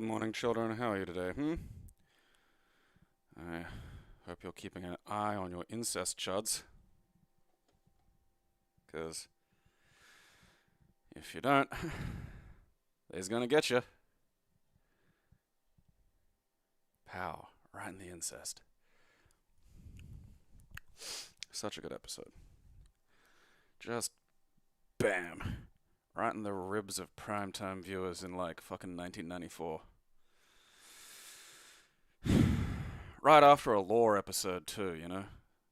Good morning, children. How are you today? I hope you're keeping an eye on your incest chuds. Because if you don't, they's gonna get you. Pow. Right in the incest. Such a good episode. Just bam. Right in the ribs of primetime viewers in like fucking 1994. Right after a lore episode too, you know?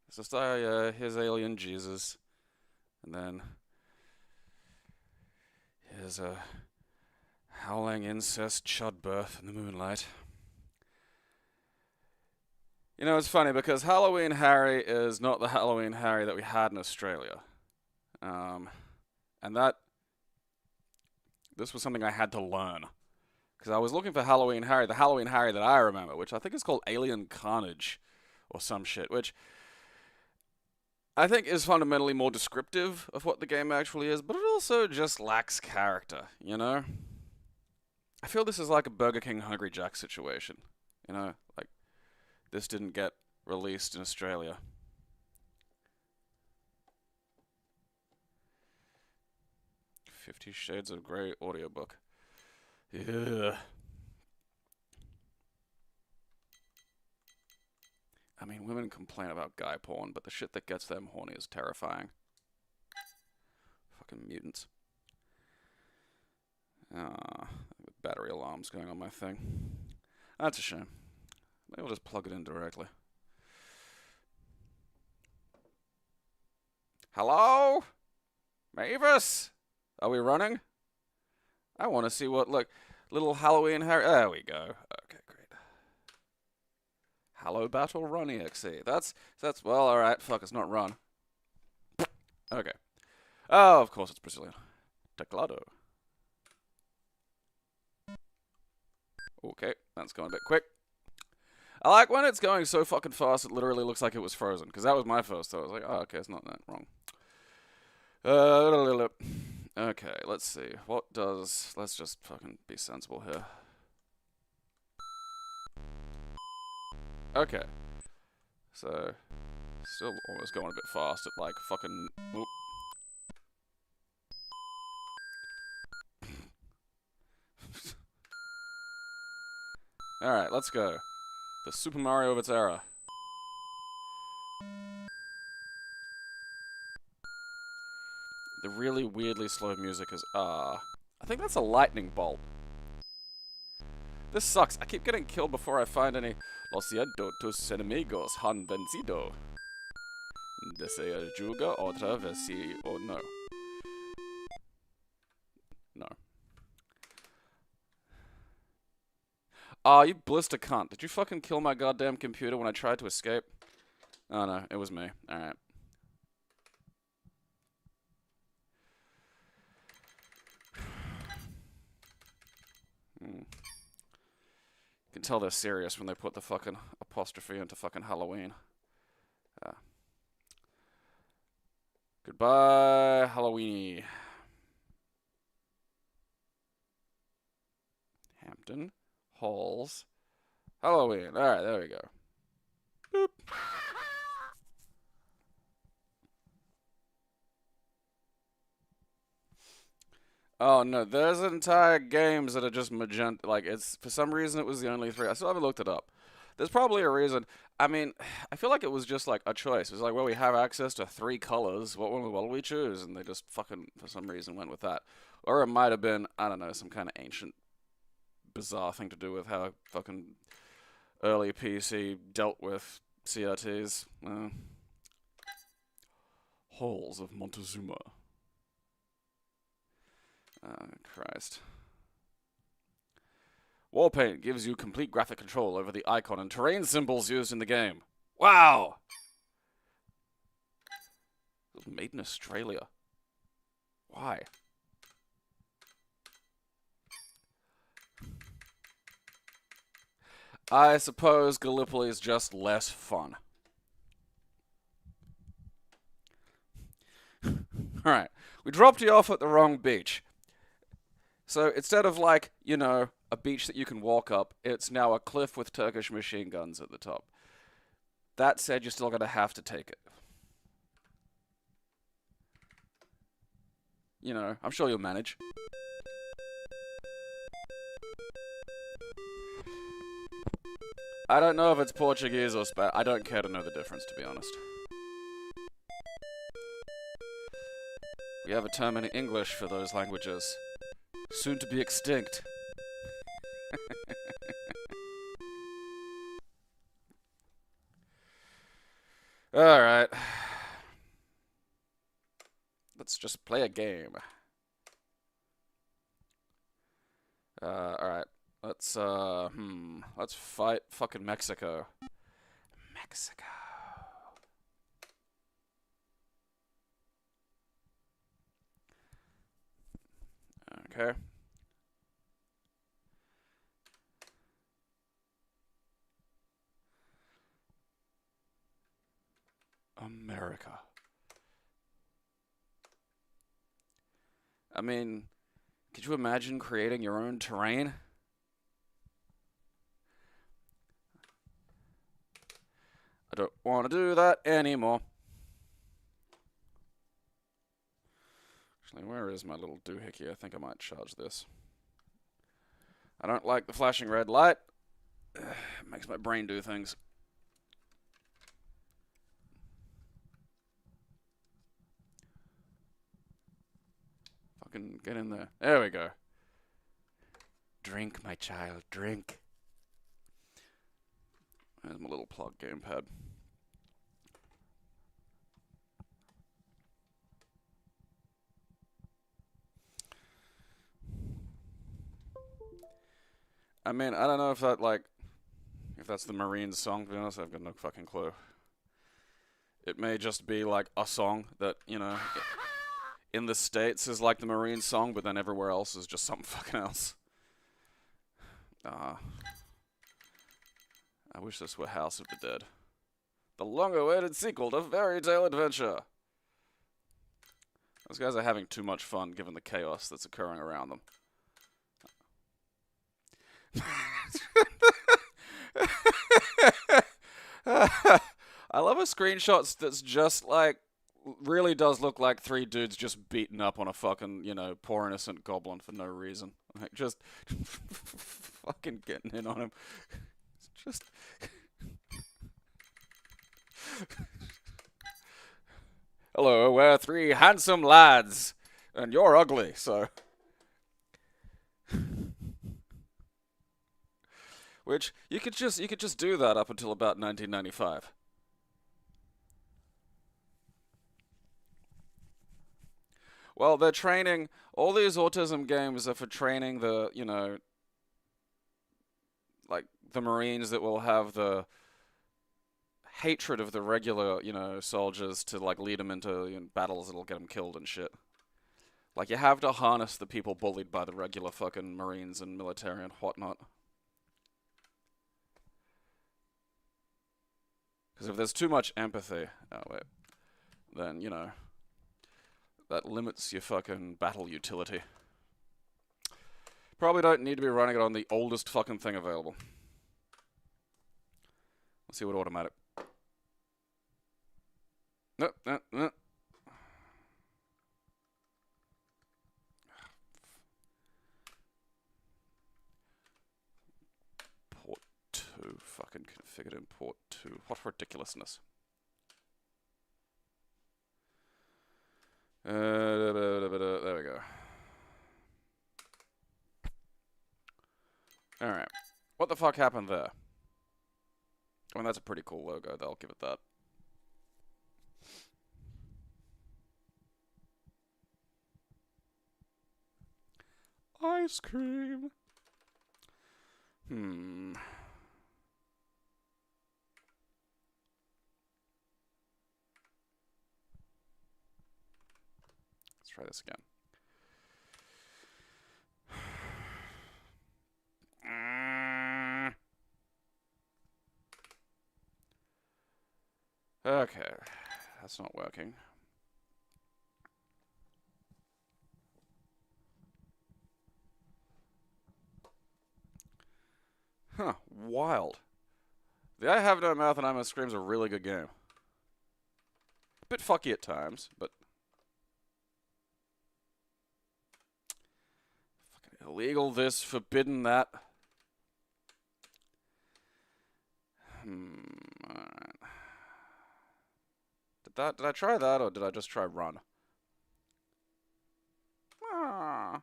It's just, here's alien Jesus. And then here's a howling incest chud birth in the moonlight. You know, it's funny because Halloween Harry is not the Halloween Harry that we had in Australia. And this was something I had to learn. Because I was looking for Halloween Harry, the Halloween Harry that I remember, which I think is called Alien Carnage or some shit, which I think is fundamentally more descriptive of what the game actually is, but it also just lacks character, you know? I feel this is like a Burger King Hungry Jack situation, you know? Like, this didn't get released in Australia. "50 Shades of Grey" audiobook. Yeah. I mean, women complain about guy porn, but the shit that gets them horny is terrifying. Fucking mutants. Battery alarms going on my thing. That's a shame. Maybe I'll just plug it in directly. Hello? Mavis? Are we running? I want to see what, look, little Halloween Harry. There we go. Okay, great. Hallow Battle Run EXE. That's, well, alright. Fuck, it's not run. Okay. Oh, of course it's Brazilian. Teclado. Okay, that's going a bit quick. I like when it's going so fucking fast it literally looks like it was frozen. Because that was my first thought. I was like, oh, okay, it's not that wrong. Okay, let's see. Let's just fucking be sensible here. Okay. So, still almost going a bit fast at like fucking... Whoop. Alright, let's go. The Super Mario of its era. The really weirdly slow music is, I think that's a lightning bolt. This sucks. I keep getting killed before I find any. Lo siento, tus enemigos han vencido. Desea juga otra vez si o no. No. You blister cunt. Did you fucking kill my goddamn computer when I tried to escape? Oh no, it was me. Alright. You can tell they're serious when they put the fucking apostrophe into fucking Halloween. Goodbye, Halloweeny. Hampton Halls. Halloween. Alright, there we go. Boop. Oh no, there's entire games that are just magenta. Like, it's, for some reason it was the only 3. I still haven't looked it up. There's probably a reason. I mean, I feel like it was just like a choice. It was like, well, we have access to 3 colors. What'll we choose? And they just fucking, for some reason, went with that. Or it might have been, I don't know, some kind of ancient, bizarre thing to do with how fucking early PC dealt with CRTs. Halls of Montezuma. Christ. Warpaint gives you complete graphic control over the icon and terrain symbols used in the game. Wow! It was made in Australia. Why? I suppose Gallipoli is just less fun. Alright, we dropped you off at the wrong beach. So instead of, like, you know, a beach that you can walk up. It's now a cliff with Turkish machine guns at the top. That said, you're still going to have to take it. You know, I'm sure you'll manage. I don't know if it's Portuguese or Spanish. I don't care to know the difference, to be honest. We have a term in English for those languages. Soon to be extinct. Alright. Let's just play a game. Alright. Let's fight fucking Mexico. Mexico. Okay. America. I mean, could you imagine creating your own terrain? I don't want to do that anymore. Actually, where is my little doohickey? I think I might charge this. I don't like the flashing red light. It makes my brain do things. Fucking get in there. There we go. Drink, my child, drink. There's my little plug gamepad. I mean, I don't know if that, like, if that's the Marines song, to be honest, I've got no fucking clue. It may just be, like, a song that, you know, in the States is like the Marines song, but then everywhere else is just something fucking else. I wish this were House of the Dead. The long-awaited sequel to Fairy Tale Adventure. Those guys are having too much fun given the chaos that's occurring around them. I love a screenshot that's just like, really does look like three dudes just beating up on a fucking, you know, poor innocent goblin for no reason. Like, just fucking getting in on him. It's just... Hello, we're three handsome lads, and you're ugly, so... Which, you could just do that up until about 1995. Well, they're training, all these autism games are for training the, you know, like, the Marines that will have the hatred of the regular, you know, soldiers to, like, lead them into, you know, battles that'll get them killed and shit. Like, you have to harness the people bullied by the regular fucking Marines and military and whatnot. Because if there's too much empathy, then, you know, that limits your fucking battle utility. Probably don't need to be running it on the oldest fucking thing available. Let's see what automatic. Nope, nope, nope. Port 2, fucking configured in port 2. What ridiculousness. There we go. Alright. What the fuck happened there? I mean, that's a pretty cool logo, they'll give it that. Ice cream. Let's try this again. Okay, that's not working. Huh, wild. The I Have No Mouth and I Must Scream's a really good game. A bit fucky at times, but... Fucking illegal this, forbidden that. Alright. Did I try that, or did I just try run? Ah.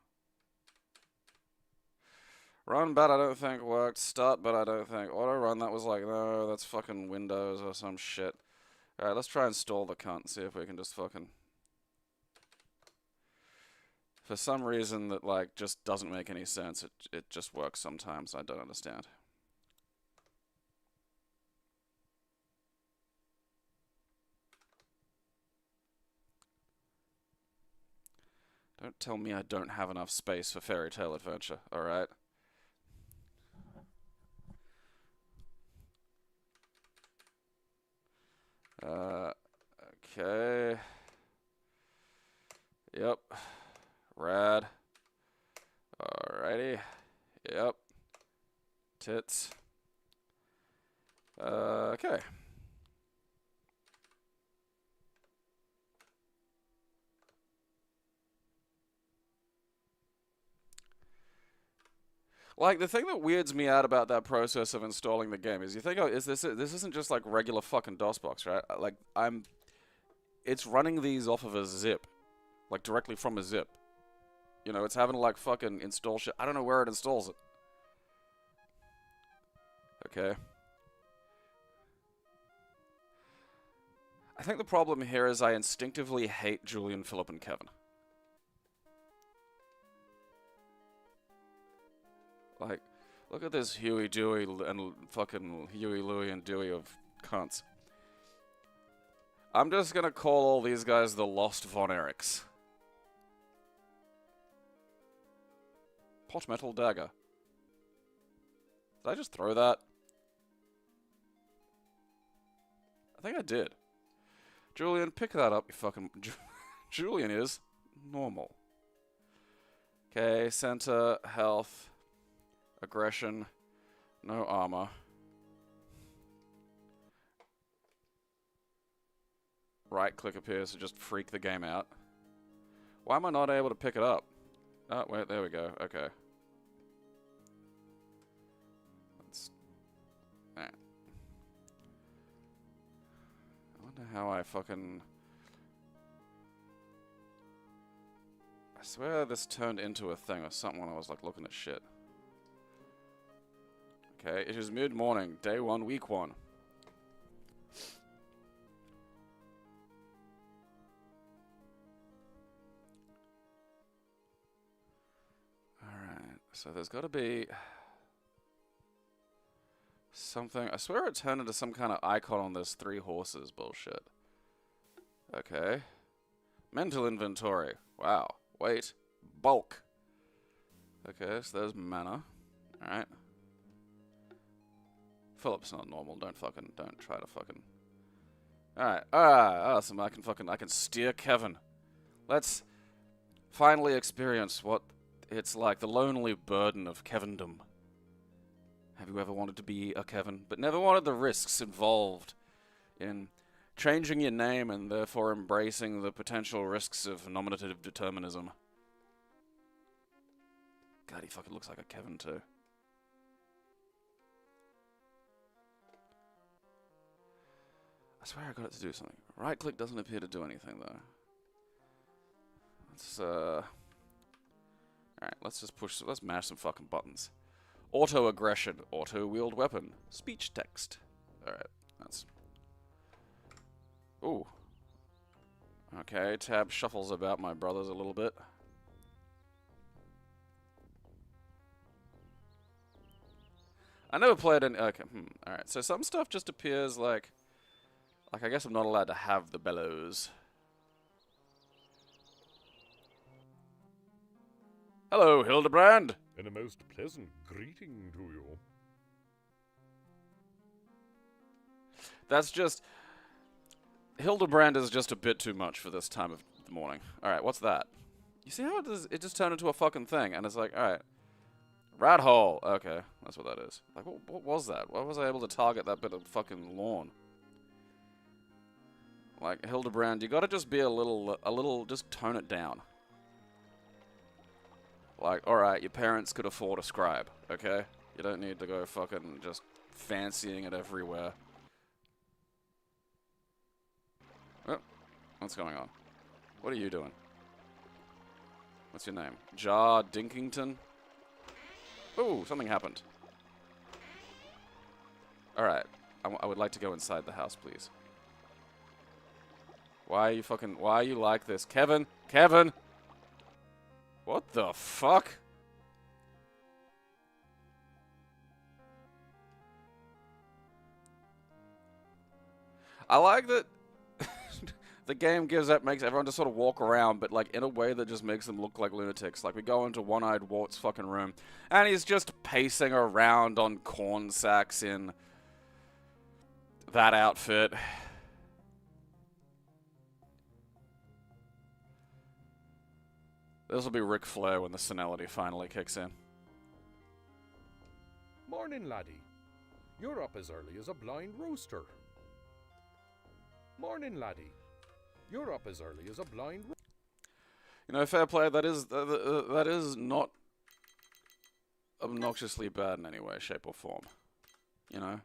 Run, but I don't think worked. Start, but I don't think. Auto run, that was like, no, that's fucking Windows or some shit. Alright, let's try install the cunt and see if we can just fucking... For some reason that, like, just doesn't make any sense, it just works sometimes. I don't understand. Don't tell me I don't have enough space for Fairy Tale Adventure, alright? Okay. Yep. Rad. Alrighty. Yep. Tits. Okay. Like, the thing that weirds me out about that process of installing the game is you think, oh, this isn't just like regular fucking DOSBox, right? Like, it's running these off of a zip. Like, directly from a zip. You know, it's having to, like, fucking install shit. I don't know where it installs it. Okay. I think the problem here is I instinctively hate Julian, Philip, and Kevin. Like, look at this Huey, Dewey, and fucking Huey, Louie, and Dewey of cunts. I'm just gonna call all these guys the Lost Von Erichs. Pot metal dagger. Did I just throw that? I think I did. Julian, pick that up, you fucking... Julian is normal. Okay, center, health, aggression, no armor. Right-click appears to just freak the game out. Why am I not able to pick it up? Oh, wait, there we go. Okay. Alright. I wonder how I fucking... I swear this turned into a thing or something when I was, like, looking at shit. Okay, it is mid-morning, day 1, week 1. Alright, so there's gotta be... something... I swear it turned into some kind of icon on this 3 horses bullshit. Okay. Mental inventory. Wow. Wait. Bulk. Okay, so there's mana. Alright. Philip's not normal. Don't try to fucking... Alright. Awesome. I can steer Kevin. Let's finally experience what it's like, the lonely burden of Kevindom. Have you ever wanted to be a Kevin, but never wanted the risks involved in changing your name and therefore embracing the potential risks of nominative determinism? God, he fucking looks like a Kevin too. I swear I got it to do something. Right click doesn't appear to do anything though. Let's alright, let's just let's mash some fucking buttons. Auto aggression, auto wield weapon, speech text. Alright, that's... Ooh. Okay, tab shuffles about my brothers a little bit. I never played any... Okay, alright, so some stuff just appears like... Like, I guess I'm not allowed to have the bellows. Hello, Hildebrand! And a most pleasant greeting to you. That's just... Hildebrand is just a bit too much for this time of the morning. Alright, what's that? You see how it just turned into a fucking thing, and it's like, alright. Rat hole. Okay, that's what that is. Like, what was that? Why was I able to target that bit of fucking lawn? Like, Hildebrand, you gotta just be a little, just tone it down. Like, alright, your parents could afford a scribe, okay? You don't need to go fucking just fancying it everywhere. Oh, what's going on? What are you doing? What's your name? Jar Dinkington? Ooh, something happened. Alright, I would like to go inside the house, please. Why are you like this? Kevin! Kevin! What the fuck? I like that the game makes everyone just sort of walk around, but like in a way that just makes them look like lunatics. Like we go into One-Eyed Wart's fucking room, and he's just pacing around on corn sacks in that outfit. This will be Ric Flair when the senility finally kicks in. Morning, laddie. You're up as early as a blind rooster. Morning, laddie. You're up as early as a blind rooster. You know, fair play, that is not obnoxiously bad in any way, shape, or form. You know?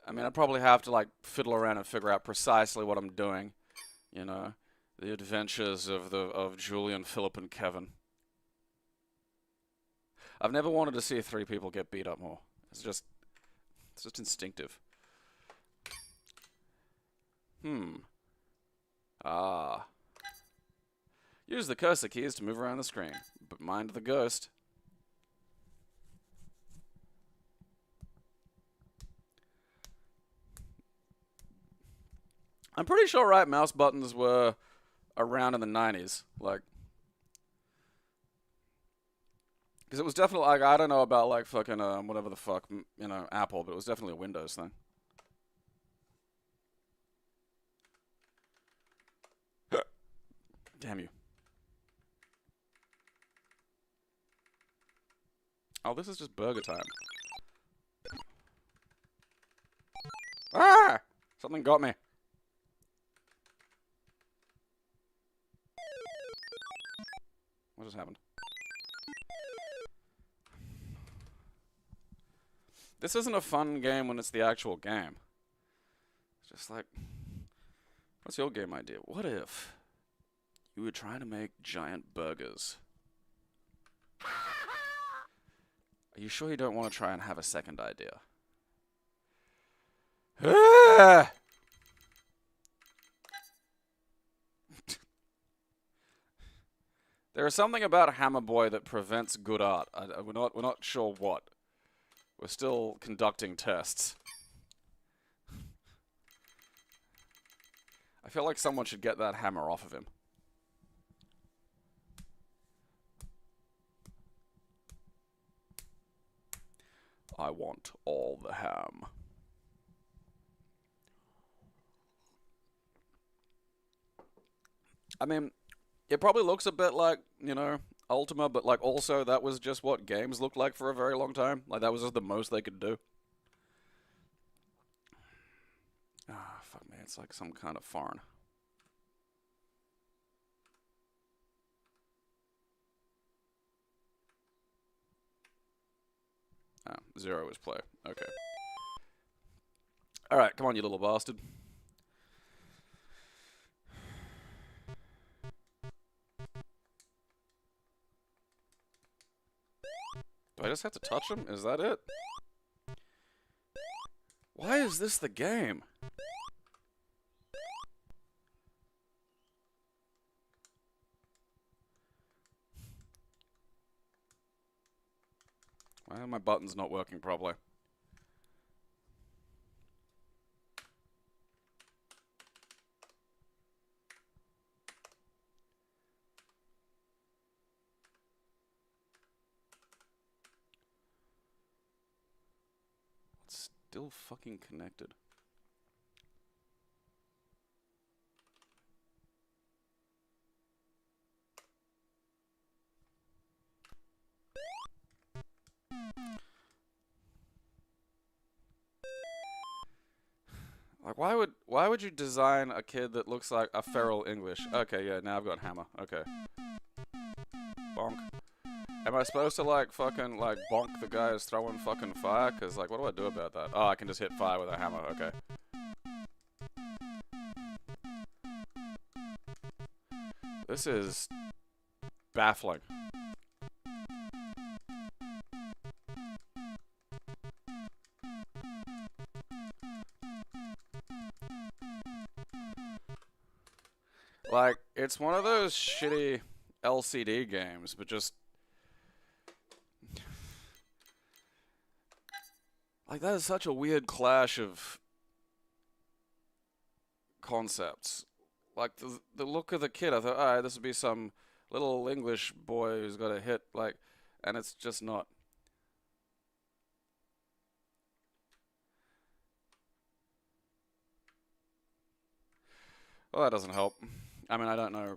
I mean, I'd probably have to, like, fiddle around and figure out precisely what I'm doing. You know? The adventures of Julian, Philip, and Kevin. I've never wanted to see 3 people get beat up more. It's just instinctive. Ah. Use the cursor keys to move around the screen, but mind the ghost. I'm pretty sure right mouse buttons were around in the 90s, like, because it was definitely, like, I don't know about, like, fucking, whatever the fuck, you know, Apple, but it was definitely a Windows thing. Damn you. Oh, this is just burger time. Ah! Something got me. What just happened? This isn't a fun game when it's the actual game. It's just like, what's your game idea? What if you were trying to make giant burgers? Are you sure you don't want to try and have a second idea? There is something about Hammer Boy that prevents good art. We're not sure what. We're still conducting tests. I feel like someone should get that hammer off of him. I want all the ham. I mean, it probably looks a bit like, you know, Ultima, but like also that was just what games looked like for a very long time. Like that was just the most they could do. Ah, fuck me, it's like some kind of foreign. Ah, 0 is play. Okay. Alright, come on, you little bastard. Do I just have to touch him? Is that it? Why is this the game? Why are my buttons not working properly? It's still fucking connected. Like, why would you design a kid that looks like a feral English? Okay, yeah, now I've got hammer. Okay. Bonk. Am I supposed to, like, fucking, like, bonk the guy who's throwing fucking fire? Because, like, what do I do about that? Oh, I can just hit fire with a hammer. Okay. This is baffling. Like, it's one of those shitty LCD games, but just... Like, that is such a weird clash of concepts. Like, the look of the kid, I thought, alright, this would be some little English boy who's got a hit, like, and it's just not. Well, that doesn't help. I mean, I don't know.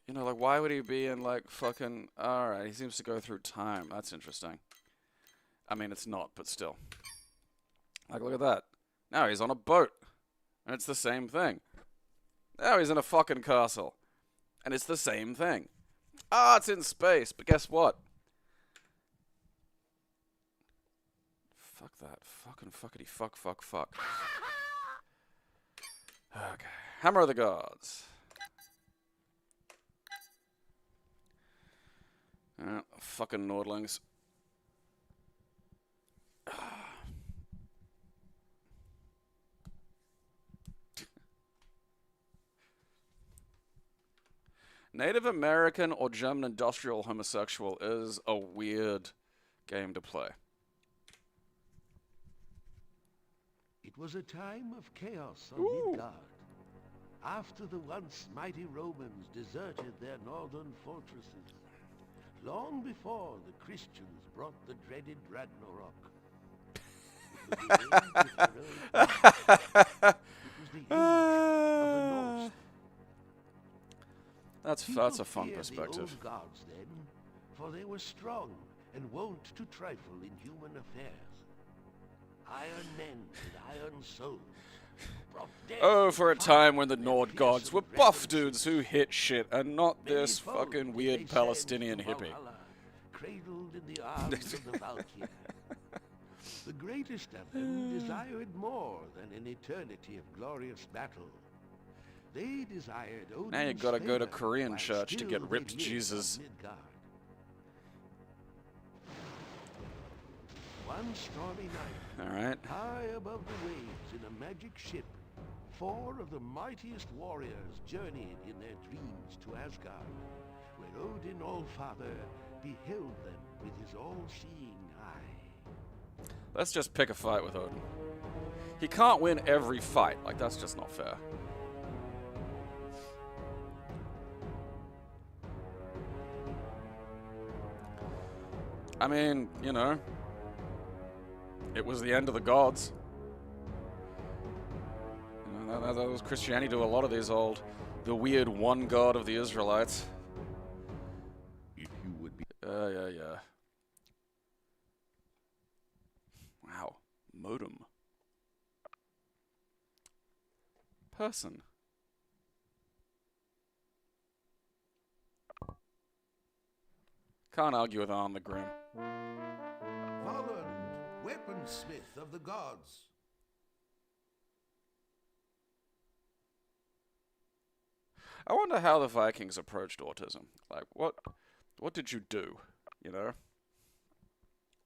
You know, like, why would he be in, like, fucking... Alright, he seems to go through time. That's interesting. I mean, it's not, but still. Like, look at that. Now he's on a boat. And it's the same thing. Now he's in a fucking castle. And it's the same thing. Ah, it's in space, but guess what? Fuck that. Fucking fuckity fuck. Okay. Hammer of the Gods. Fucking Nordlings. Native American or German industrial homosexual is a weird game to play. It was a time of chaos on Midgard. After the once mighty Romans deserted their northern fortresses, long before the Christians brought the dreaded Ragnarok. It was the age of the Norse. That's a fun perspective. The old gods then, for they were strong and wont to trifle in human affairs. Iron men with iron souls. Oh, for a time when the Nord gods were buff dudes who hit shit and not this fucking weird Palestinian hippie. Cradled in the arms of the Valkyr. The greatest of them desired more than an eternity of glorious battle. They desired Odin's now you gotta go to favor, Korean while church to still get they ripped lived Jesus. on Midgard. One stormy night, Alright. high above the waves in a magic ship, 4 of the mightiest warriors journeyed in their dreams to Asgard, where Odin Allfather beheld them with his all-seeing eye. Let's just pick a fight with Odin. He can't win every fight. Like, that's just not fair. I mean, you know, it was the end of the gods. You know, that was Christianity to a lot of these the weird one god of the Israelites. If you would be... Yeah. Wow. Modem. Person. Can't argue with Arm the Grim. Volund, weaponsmith of the gods. I wonder how the Vikings approached autism. Like, what did you do? You know?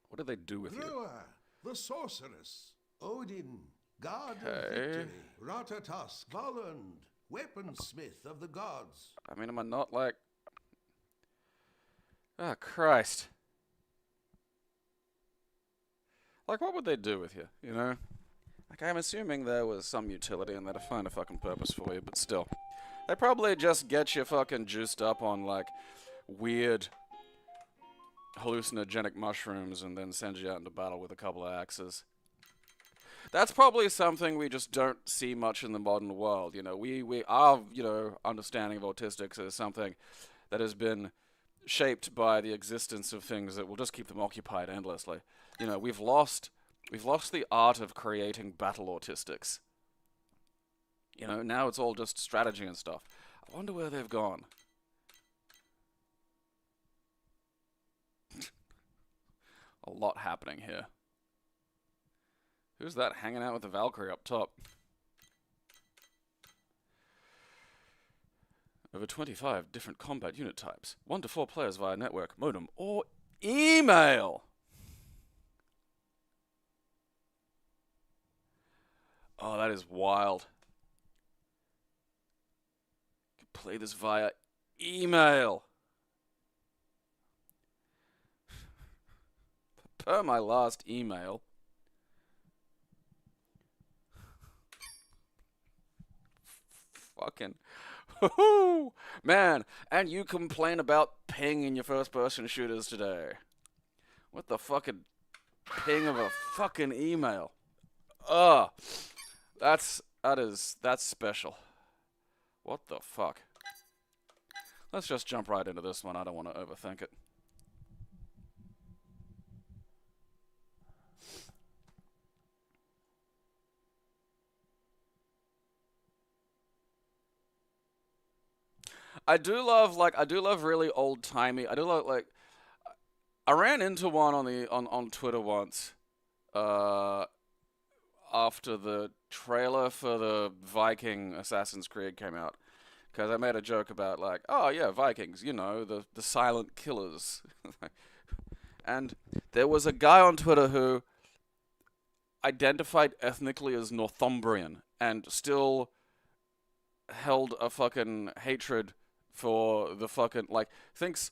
What did they do with you? Groa, the sorceress. Odin, god of victory. Ratatosk, Volund, weaponsmith of the gods. I mean, am I not like... Ah, Christ. Like, what would they do with you, you know? Like, I'm assuming there was some utility in there to find a fucking purpose for you, but still. They probably just get you fucking juiced up on, like, weird hallucinogenic mushrooms and then send you out into battle with a couple of axes. That's probably something we just don't see much in the modern world, you know? Our, you know, understanding of autistics is something that has been shaped by the existence of things that will just keep them occupied endlessly. You know, we've lost the art of creating battle autistics. You know, now it's all just strategy and stuff. I wonder where they've gone. A lot happening here. Who's that hanging out with the Valkyrie up top? Over 25 different combat unit types. 1 to 4 players via network, modem, or email. Oh, that is wild. You can play this via email. Per my last email. Fucking. Man, and you complain about ping in your first-person shooters today. What the fucking ping of a fucking email? Ugh. That's special. What the fuck? Let's just jump right into this one. I don't want to overthink it. I do love really old-timey. I do love, like, I ran into one on Twitter once, after the trailer for the Viking Assassin's Creed came out, because I made a joke about, like, oh yeah, Vikings, you know, the silent killers. And there was a guy on Twitter who identified ethnically as Northumbrian and still held a fucking hatred for the fucking, like, thinks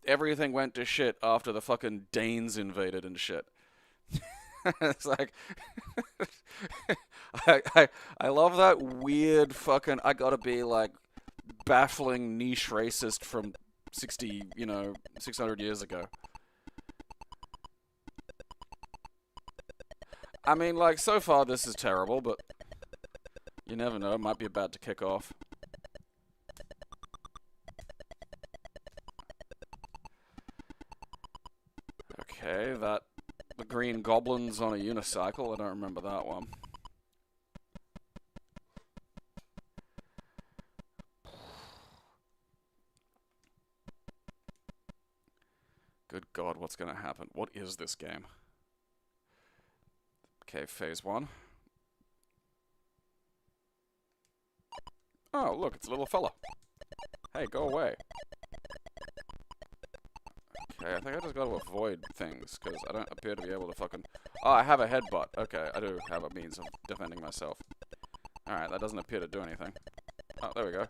everything went to shit after the fucking Danes invaded and shit. It's like, I love that weird fucking, I gotta be, like, baffling niche racist from 600 years ago. I mean, like, so far this is terrible, but you never know, it might be about to kick off. Okay, the Green Goblins on a unicycle, I don't remember that one. Good God, what's gonna happen? What is this game? Okay, phase 1. Oh, look, it's a little fella. Hey, go away. Okay, I think I just gotta avoid things, because I don't appear to be able to fucking... Oh, I have a headbutt. Okay, I do have a means of defending myself. Alright, that doesn't appear to do anything. Oh, there we go.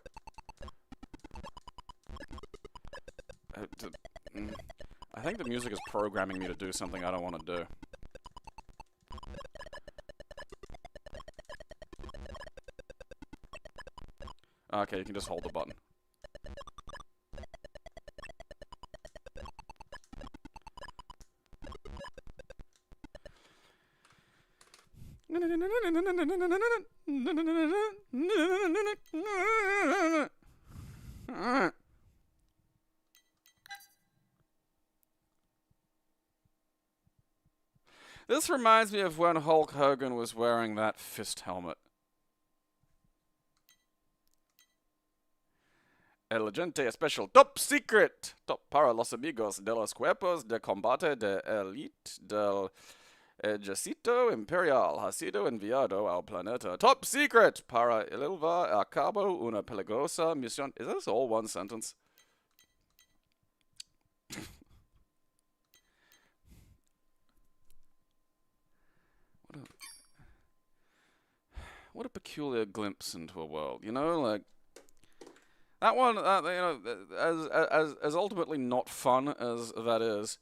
I think the music is programming me to do something I don't want to do. Okay, you can just hold the button. This reminds me of when Hulk Hogan was wearing that fist helmet. El agente especial top secret, top para los amigos de los cuerpos de combate de elite del ejército imperial ha sido enviado al planeta. Top secret para llevar a cabo una peligrosa misión. Is this all one sentence? What a peculiar glimpse into a world, you know, like that one. You know, as ultimately not fun as that is,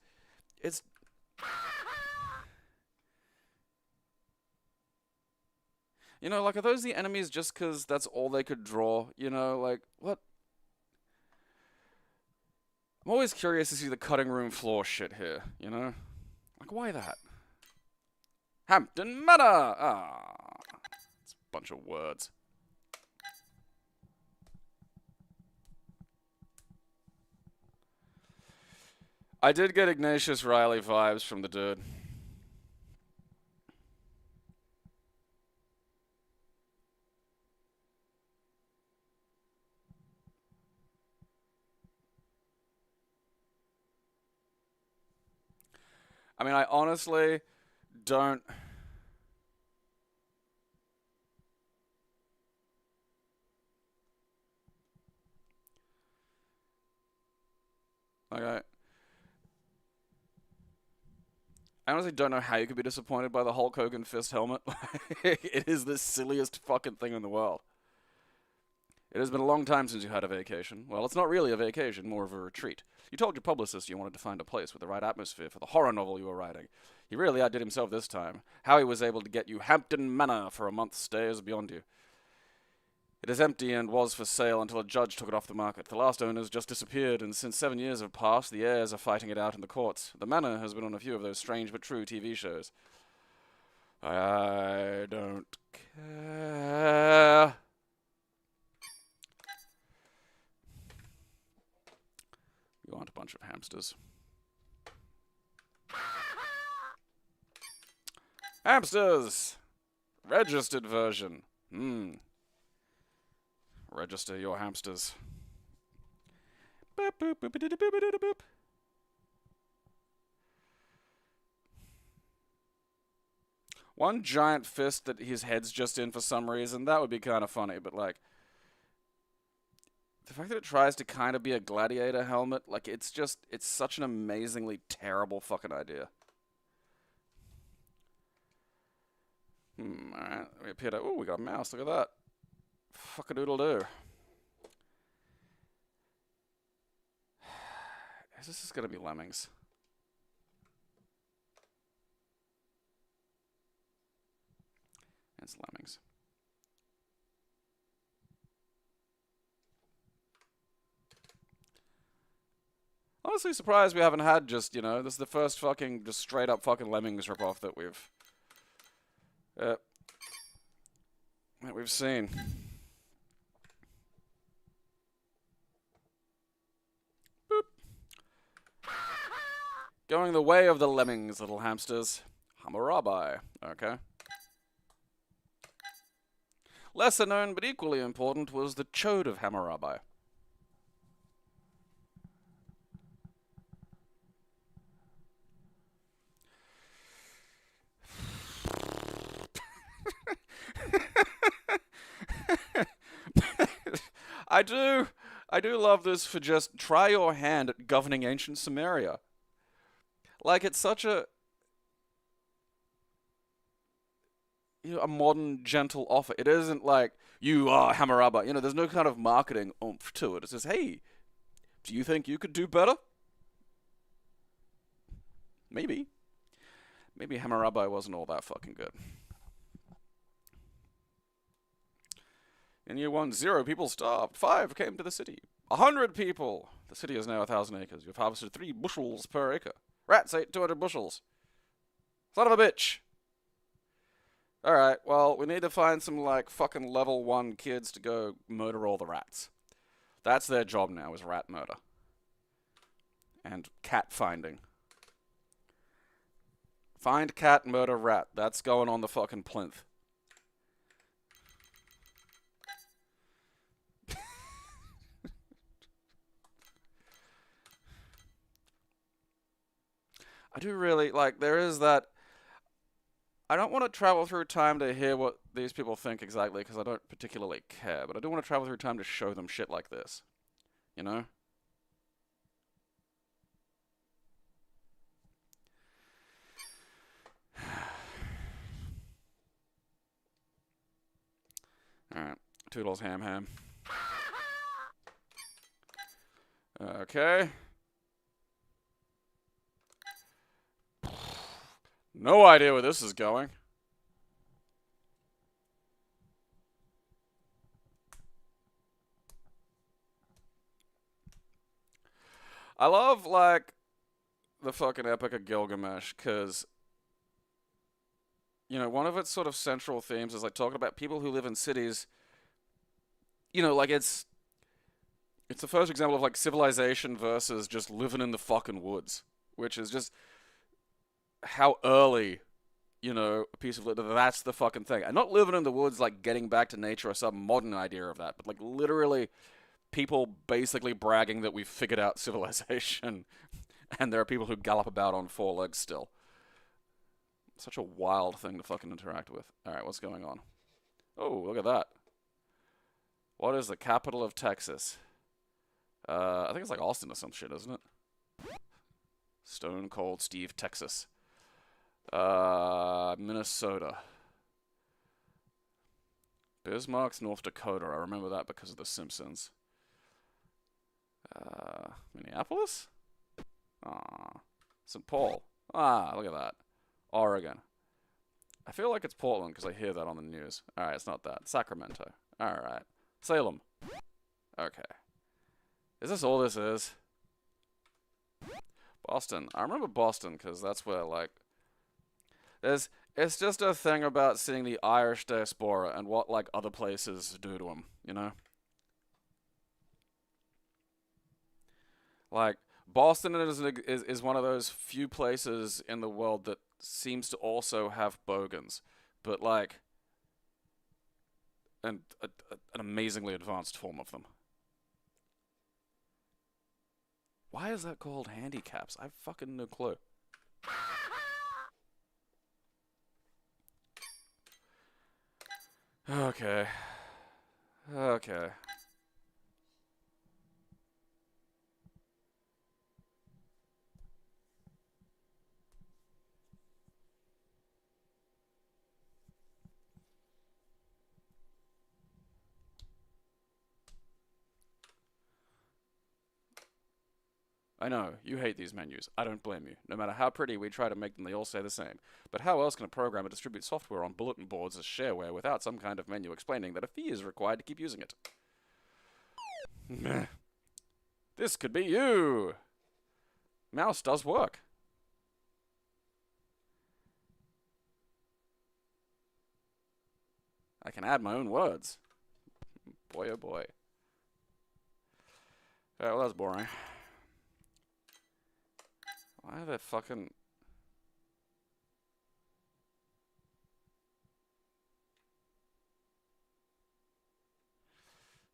it's you know, like, are those the enemies just because that's all they could draw? You know, like, what? I'm always curious to see the cutting room floor shit here, you know? Like, why that? Hampton Manor! Ah. It's a bunch of words. I did get Ignatius Riley vibes from the dude. I mean, I honestly don't. Okay. I honestly don't know how you could be disappointed by the Hulk Hogan fist helmet. It is the silliest fucking thing in the world. It has been a long time since you had a vacation. Well, it's not really a vacation, more of a retreat. You told your publicist you wanted to find a place with the right atmosphere for the horror novel you were writing. He really outdid himself this time. How he was able to get you Hampton Manor for a month's stay is beyond you. It is empty and was for sale until a judge took it off the market. The last owners just disappeared, and since 7 years have passed, the heirs are fighting it out in the courts. The manor has been on a few of those strange but true TV shows. I don't care. You want a bunch of hamsters. Hamsters! Registered version. Register your hamsters. Boop, boop, boop, boop, boop, boop, boop. One giant fist that his head's just in for some reason, that would be kind of funny, but like, the fact that it tries to kind of be a gladiator helmet, like, it's such an amazingly terrible fucking idea. Alright, we appear to, oh, we got a mouse, look at that. Fuck-a-doodle-doo. This is gonna be lemmings. It's lemmings. Honestly surprised we haven't had just, this is the first fucking, just straight up fucking lemmings ripoff that we've seen. Boop. Going the way of the lemmings, little hamsters. Hammurabi. Okay. Lesser known but equally important was the Chode of Hammurabi. I do love this for just try your hand at governing ancient Sumeria. Like, it's such a modern, gentle offer. It isn't like, you are Hammurabi. There's no kind of marketing oomph to it. It says, hey, do you think you could do better? Maybe. Maybe Hammurabi wasn't all that fucking good. In year 1, 0 people starved. 5 came to the city. 100 people. The city is now 1,000 acres. You've harvested 3 bushels per acre. Rats ate 200 bushels. Son of a bitch. Alright, well, we need to find some, like, fucking level 1 kids to go murder all the rats. That's their job now, is rat murder. And cat finding. Find cat, murder rat. That's going on the fucking plinth. I do really, like, there is that. I don't want to travel through time to hear what these people think exactly, because I don't particularly care, but I do want to travel through time to show them shit like this. You know? Alright. Toodles ham. Okay. No idea where this is going. I love, like, the fucking Epic of Gilgamesh, because, one of its sort of central themes is, like, talking about people who live in cities. Like, it's the first example of, like, civilization versus just living in the fucking woods, which is just how early, a piece of that's the fucking thing. And not living in the woods, like, getting back to nature or some modern idea of that, but, like, literally people basically bragging that we've figured out civilization, and there are people who gallop about on 4 legs still. Such a wild thing to fucking interact with. Alright, what's going on? Oh, look at that. What is the capital of Texas? I think it's like Austin or some shit, isn't it? Stone Cold Steve, Texas. Minnesota. Bismarck's North Dakota. I remember that because of The Simpsons. Minneapolis? Ah. St. Paul. Ah, look at that. Oregon. I feel like it's Portland because I hear that on the news. Alright, it's not that. Sacramento. Alright. Salem. Okay. Is this all this is? Boston. I remember Boston because that's where, like... It's just a thing about seeing the Irish diaspora and what, like, other places do to them, you know? Like, Boston is one of those few places in the world that seems to also have bogans, but, like, an amazingly advanced form of them. Why is that called handicaps? I have fucking no clue. Okay. Okay. I know, you hate these menus. I don't blame you. No matter how pretty we try to make them, they all say the same. But how else can a programmer distribute software on bulletin boards as shareware without some kind of menu explaining that a fee is required to keep using it? Meh. This could be you! Mouse does work. I can add my own words. Boy, oh boy. Alright, well, that's boring. Why are they fucking...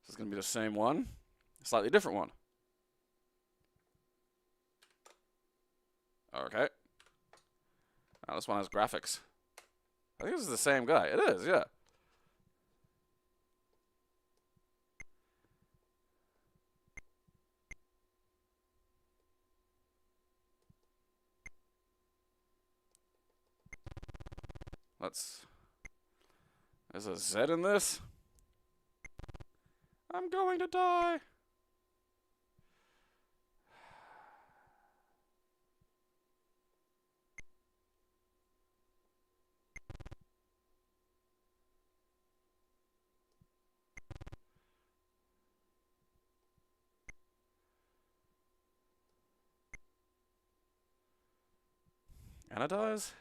This is going to be the same one. A slightly different one. Okay. Now this one has graphics. I think this is the same guy. It is, yeah. Let's... There's a Z in this? I'm going to die. Anodize?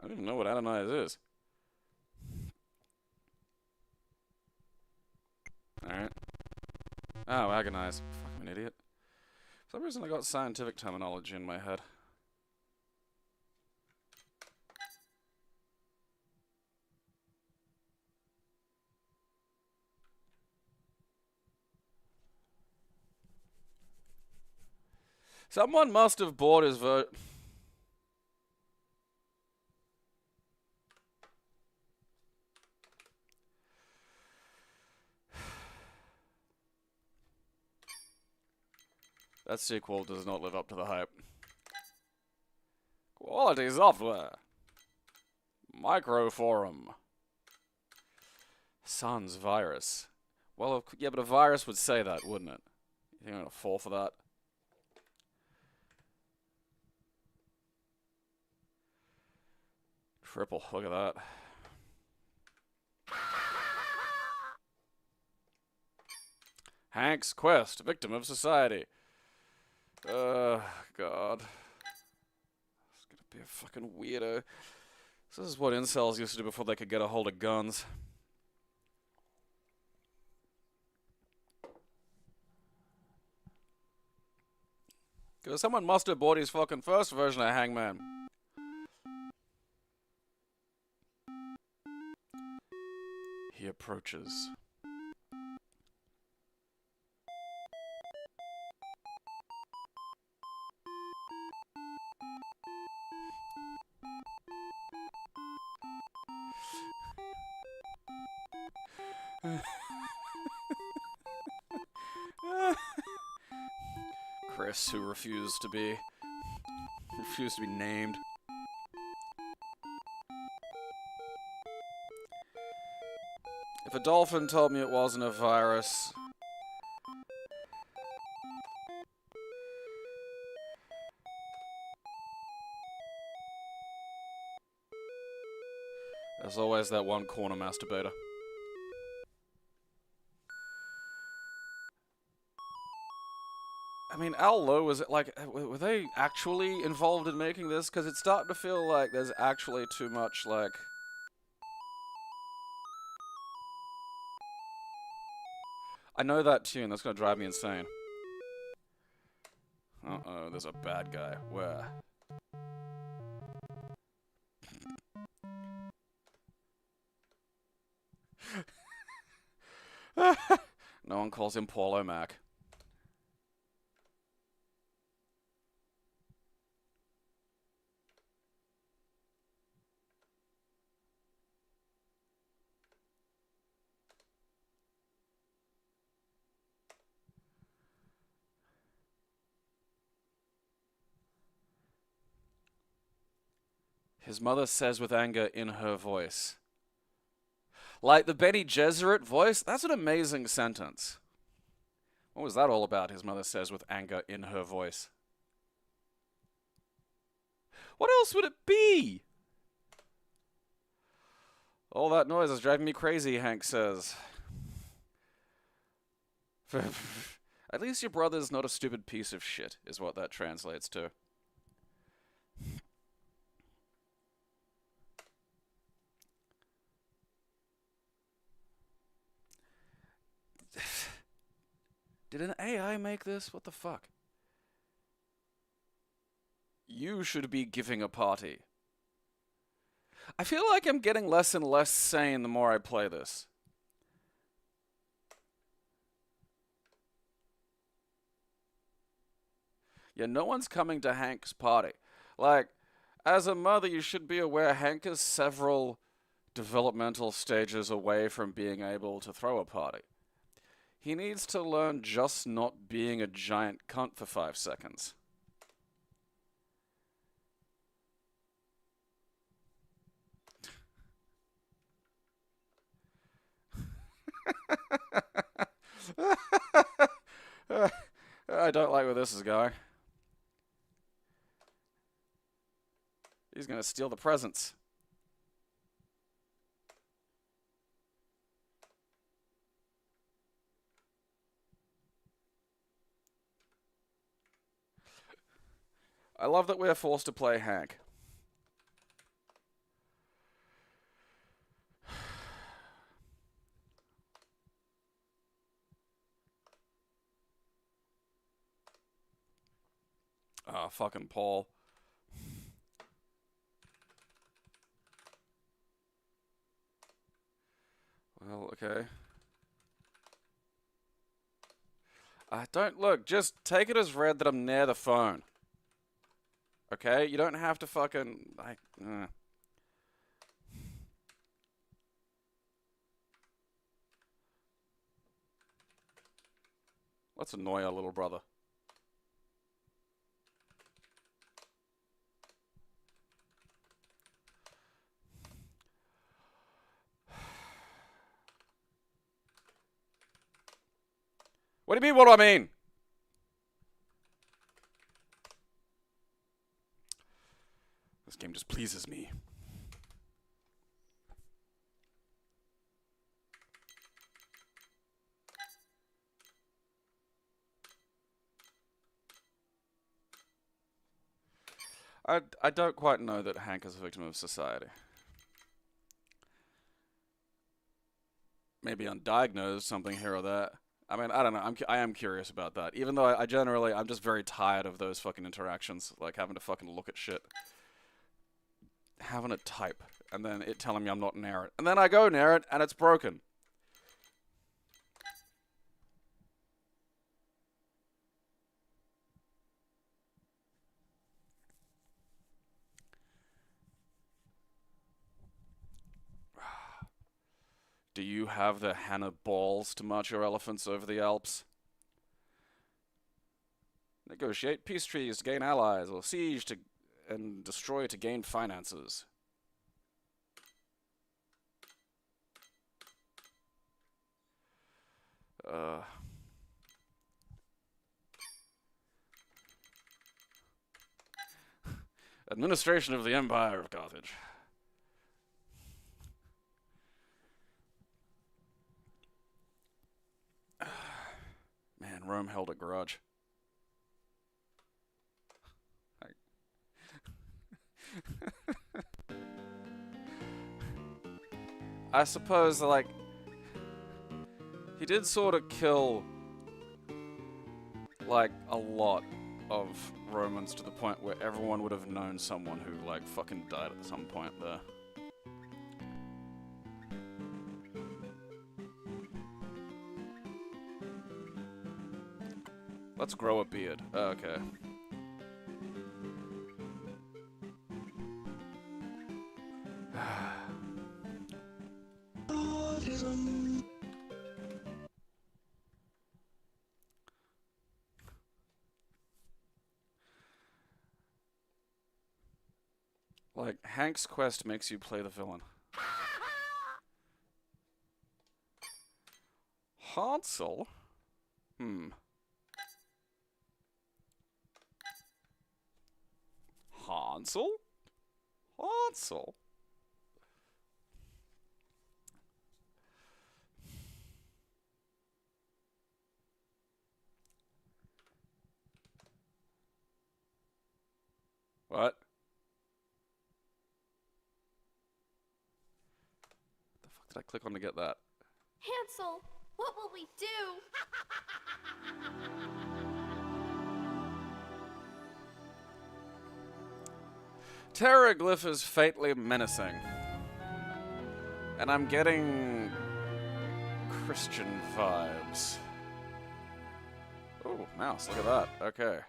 I don't even know what anodize is. Alright. Oh, agonize. Fuck, I'm an idiot. For some reason I got scientific terminology in my head. Someone must have bought his That sequel does not live up to the hype. Quality software. Microforum. Sans virus. Well, yeah, but a virus would say that, wouldn't it? You think I'm gonna fall for that? Triple, look at that. Hank's Quest, victim of society. God. It's gonna be a fucking weirdo. This is what incels used to do before they could get a hold of guns. Because someone must have bought his fucking first version of Hangman. He approaches. Chris, who refused to be named. If a dolphin told me it wasn't a virus... There's always that one corner masturbator. I mean, how low was it? Like, were they actually involved in making this? Because it's starting to feel like there's actually too much, like... I know that tune. That's going to drive me insane. Uh-oh, there's a bad guy. Where? No one calls him Paulo Mac. His mother says with anger in her voice. Like the Bene Gesserit voice? That's an amazing sentence. What was that all about? His mother says with anger in her voice. What else would it be? All that noise is driving me crazy, Hank says. At least your brother's not a stupid piece of shit, is what that translates to. Did an AI make this? What the fuck? You should be giving a party. I feel like I'm getting less and less sane the more I play this. Yeah, no one's coming to Hank's party. Like, as a mother, you should be aware Hank is several developmental stages away from being able to throw a party. He needs to learn just not being a giant cunt for 5 seconds. I don't like where this is going. He's gonna steal the presents. I love that we're forced to play Hank. Ah, fucking Paul. Well, okay. Don't look, just take it as read that I'm near the phone. Okay? You don't have to fucking... Let's annoy our little brother. What do you mean, what do I mean? This game just pleases me. I don't quite know that Hank is a victim of society. Maybe undiagnosed, something here or there. I mean, I don't know. I am curious about that. Even though I generally, I'm just very tired of those fucking interactions. Like, having to fucking look at shit. Having to type. And then it telling me I'm not near it. And then I go near it, and it's broken. Do you have the Hannah balls to march your elephants over the Alps? Negotiate peace treaties to gain allies, or siege to and destroy to gain finances. Administration of the Empire of Carthage. Man, Rome held a grudge. I suppose, like, he did sort of kill, like, a lot of Romans to the point where everyone would have known someone who, like, fucking died at some point there. Let's grow a beard. Oh, okay. Like, Hank's quest makes you play the villain. Hansel? Hansel? Hansel? What? The fuck did I click on to get that? Hansel, what will we do? Terraglyph is fatally menacing. And I'm getting Christian vibes. Oh, mouse, look at that. Okay.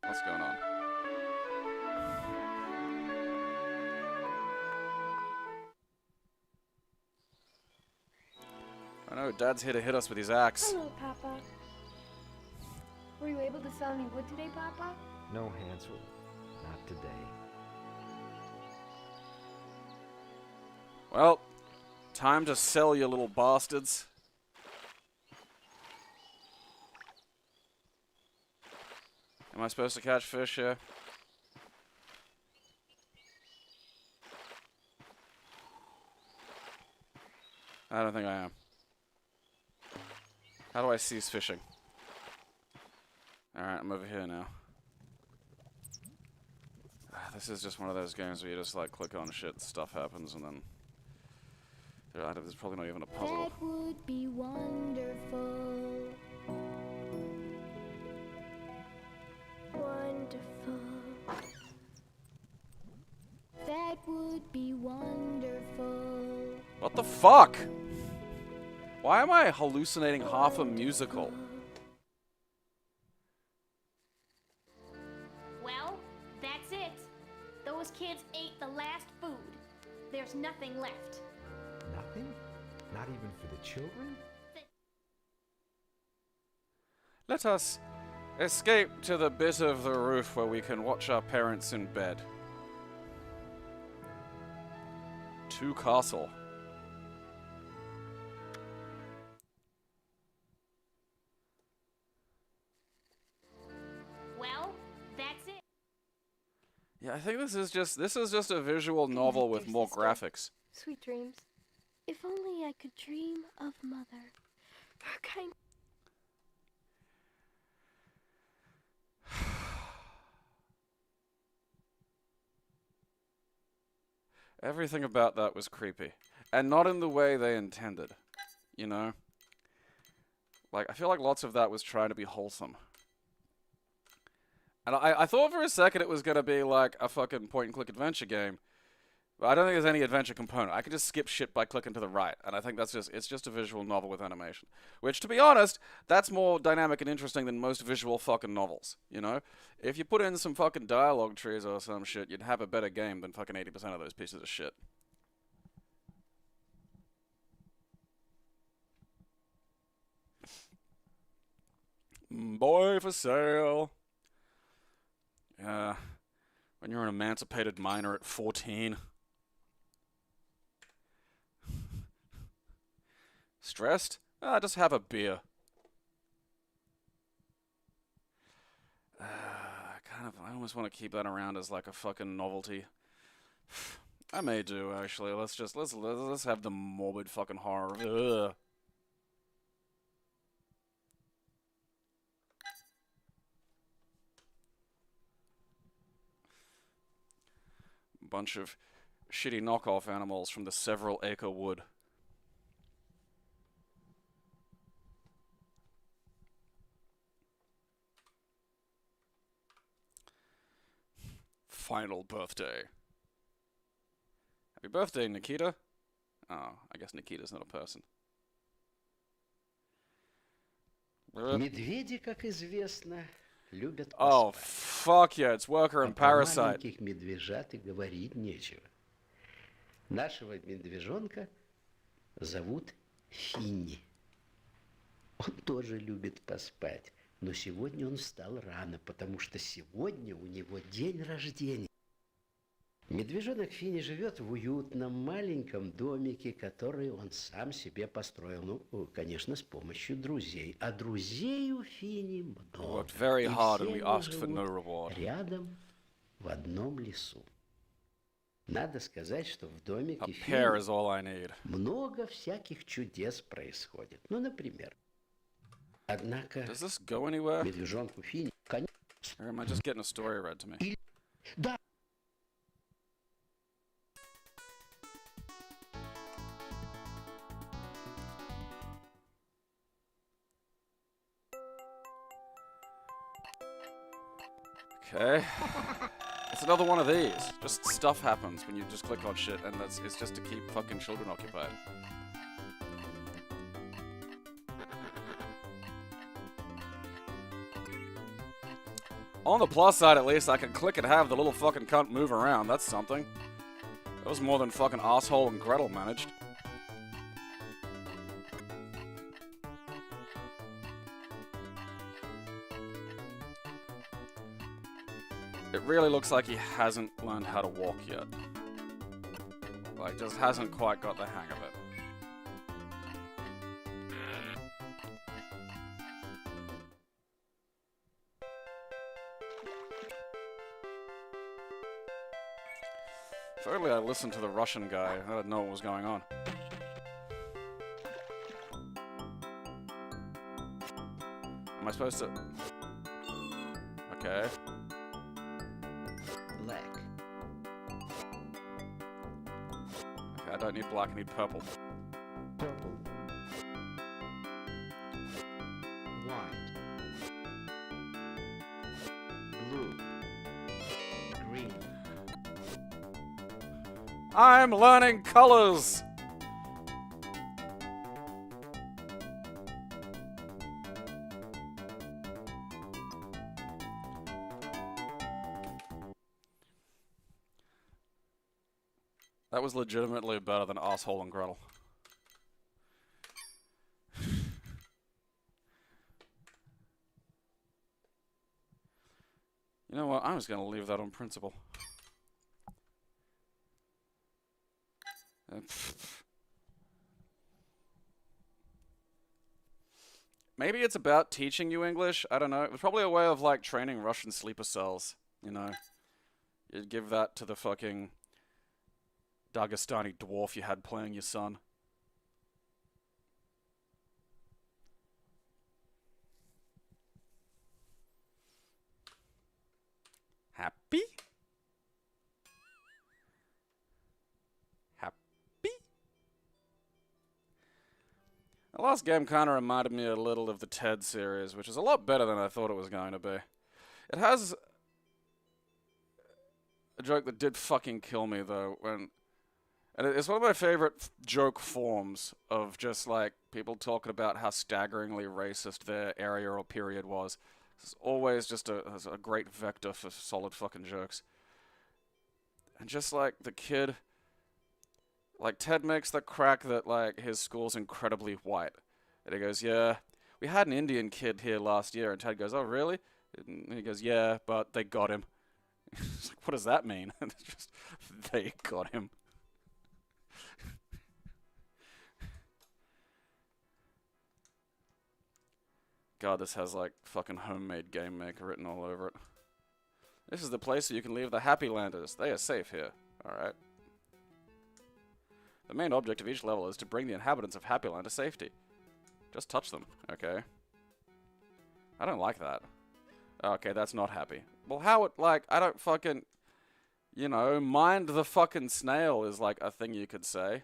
What's going on? I know, Dad's here to hit us with his axe. Hello, Papa. Were you able to sell any wood today, Papa? No, Hansel. Not today. Well, time to sell, you little bastards. Am I supposed to catch fish here? I don't think I am. How do I cease fishing? Alright, I'm over here now. This is just one of those games where you just like click on shit, stuff happens, and then there's probably not even a puzzle. That would be wonderful. Wonderful. That would be wonderful. What the fuck? Why am I hallucinating half a musical? Well, that's it. Those kids ate the last food. There's nothing left. Nothing? Not even for the children? Let us escape to the bit of the roof where we can watch our parents in bed. To castle. Well, that's it. Yeah, I think this is just a visual novel with more graphics. Sweet dreams. If only I could dream of Mother. Her kind. Everything about that was creepy. And not in the way they intended. You know? Like, I feel like lots of that was trying to be wholesome. And I thought for a second it was going to be like a fucking point-and-click adventure game. But I don't think there's any adventure component. I could just skip shit by clicking to the right. And I think it's just a visual novel with animation. Which, to be honest, that's more dynamic and interesting than most visual fucking novels, you know? If you put in some fucking dialogue trees or some shit, you'd have a better game than fucking 80% of those pieces of shit. Boy for sale. Yeah. When you're an emancipated minor at 14. Stressed? Just have a beer. I almost want to keep that around as like a fucking novelty. I may do actually. Let's have the morbid fucking horror. Ugh. Bunch of shitty knockoff animals from the several acre wood. Final birthday. Happy birthday, Nikita. Oh, I guess Nikita's not a person. Медведи, как известно, любят Oh, поспать. fuck yeah, it's Worker and А про Parasite. маленьких медвежат и говорить нечего. Нашего медвежонка зовут Финни. Он тоже любит поспать, но сегодня он встал рано, потому что сегодня у него день рождения. Медвежонок Финни живет в уютном маленьком домике, который он сам себе построил. Ну, конечно, с помощью друзей. А друзей у Финни много. Worked very И hard все and we они asked for no живут reward. рядом в одном лесу. Надо сказать, что в домике A pair Финни is all I need. много всяких чудес происходит. Ну, например. Однако Does this go anywhere? медвежонку Финни, конечно, Or am I just getting a story read to me? да, Okay. It's another one of these. Just stuff happens when you just click on shit, and it's just to keep fucking children occupied. On the plus side, at least, I can click and have the little fucking cunt move around. That's something. That was more than fucking asshole and Gretel managed. It really looks like he hasn't learned how to walk yet. Like, just hasn't quite got the hang of it. If only I listened to the Russian guy, I'd know what was going on. Am I supposed to... Okay. black. Okay, I don't need black, I need purple. Purple. White. Blue. Green. I'm learning colors! That was legitimately better than asshole and Gretel. You know what? I'm just gonna leave that on principle. Maybe it's about teaching you English. I don't know. It was probably a way of like training Russian sleeper cells. You know, you'd give that to the fucking Dagestani dwarf you had playing your son. Happy? Happy? The last game kind of reminded me a little of the Ted series, which is a lot better than I thought it was going to be. It has a joke that did fucking kill me, though, when... And it's one of my favorite joke forms of just, like, people talking about how staggeringly racist their area or period was. It's always just a great vector for solid fucking jokes. And just, like, the kid... Like, Ted makes the crack that, like, his school's incredibly white. And he goes, yeah, we had an Indian kid here last year, and Ted goes, oh, really? And he goes, yeah, but they got him. It's like, what does that mean? And it's just, they got him. God, this has like fucking homemade game maker written all over it. This is the place where you can leave the Happy Landers. They are safe here. Alright. The main object of each level is to bring the inhabitants of Happy Land to safety. Just touch them. Okay. I don't like that. Okay, that's not happy. Well, how it, like, I don't fucking... You know, mind the fucking snail is like a thing you could say.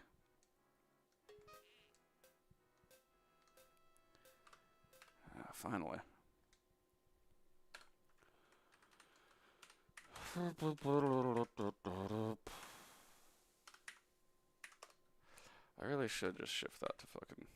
Finally. I really should just shift that to fucking...